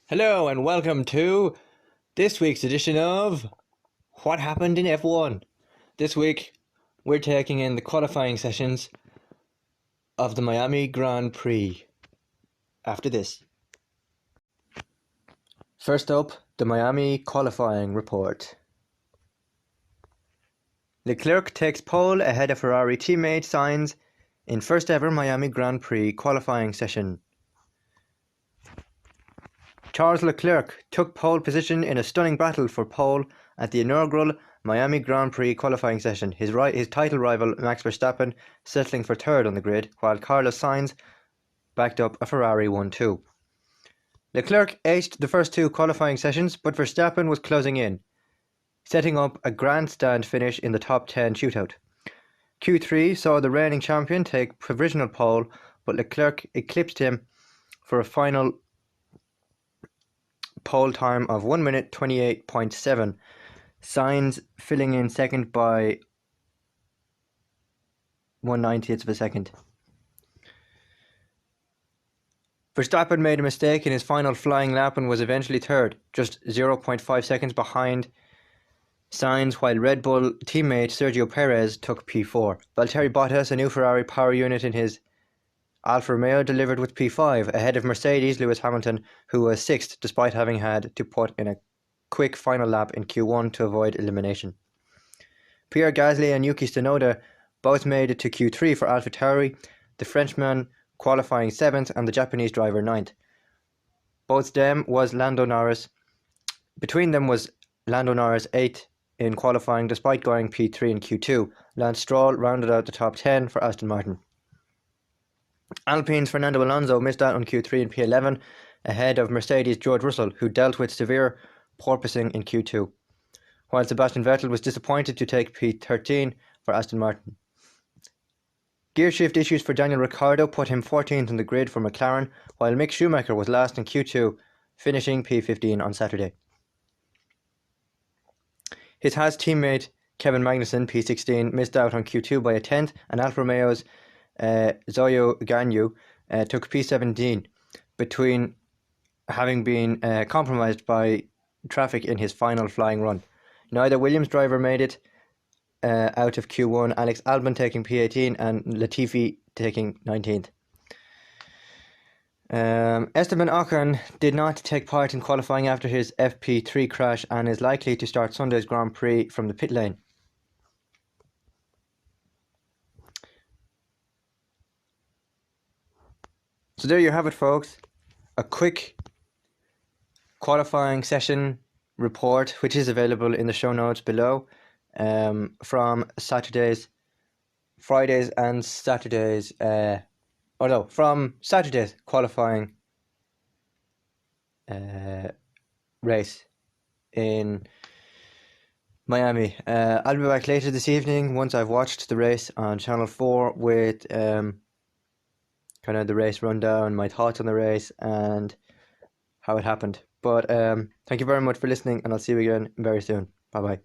Hello and welcome to this week's edition of What Happened in F1. This week we're taking in the qualifying sessions of the Miami Grand Prix. After this. First up, the Miami qualifying report. Leclerc takes pole ahead of Ferrari teammate Sainz in first ever Miami Grand Prix qualifying session. Charles Leclerc took pole position in a stunning battle for pole at the inaugural Miami Grand Prix qualifying session, his title rival Max Verstappen settling for third on the grid, while Carlos Sainz backed up a Ferrari 1-2. Leclerc aced the first two qualifying sessions, but Verstappen was closing in, setting up a grandstand finish in the top 10 shootout. Q3 saw the reigning champion take provisional pole, but Leclerc eclipsed him for a final pole time of 1 minute 28.7, Sainz filling in second by 1/90th of a second. Verstappen made a mistake in his final flying lap and was eventually third, just 0.5 seconds behind Sainz, while Red Bull teammate Sergio Perez took P4. Valtteri Bottas, a new Ferrari power unit in his Alfa Romeo, delivered with P5, ahead of Mercedes' Lewis Hamilton, who was sixth despite having had to put in a quick final lap in Q1 to avoid elimination. Pierre Gasly and Yuki Tsunoda both made it to Q3 for AlphaTauri, the Frenchman qualifying 7th and the Japanese driver 9th. Between them was Lando Norris 8th in qualifying despite going P3 in Q2. Lance Stroll rounded out the top 10 for Aston Martin. Alpine's Fernando Alonso missed out on Q3 and P11 ahead of Mercedes' George Russell, who dealt with severe porpoising in Q2, while Sebastian Vettel was disappointed to take P13 for Aston Martin. Gearshift issues for Daniel Ricciardo put him 14th on the grid for McLaren, while Mick Schumacher was last in Q2, finishing P15 on Saturday. His Haas teammate Kevin Magnussen, P16, missed out on Q2 by a 10th, and Alfa Romeo's Zhou Guanyu took P17 between having been compromised by traffic in his final flying run. Neither Williams driver made it out of Q1, Alex Albon taking P18 and Latifi taking 19th. Esteban Ocon did not take part in qualifying after his FP3 crash and is likely to start Sunday's Grand Prix from the pit lane. So there you have it, folks. A quick qualifying session report, which is available in the show notes below, from Fridays and Saturdays, from Saturday's qualifying race in Miami. I'll be back later this evening once I've watched the race on Channel 4 with kind of the race rundown, my thoughts on the race and how it happened. But thank you very much for listening, and I'll see you again very soon. Bye bye.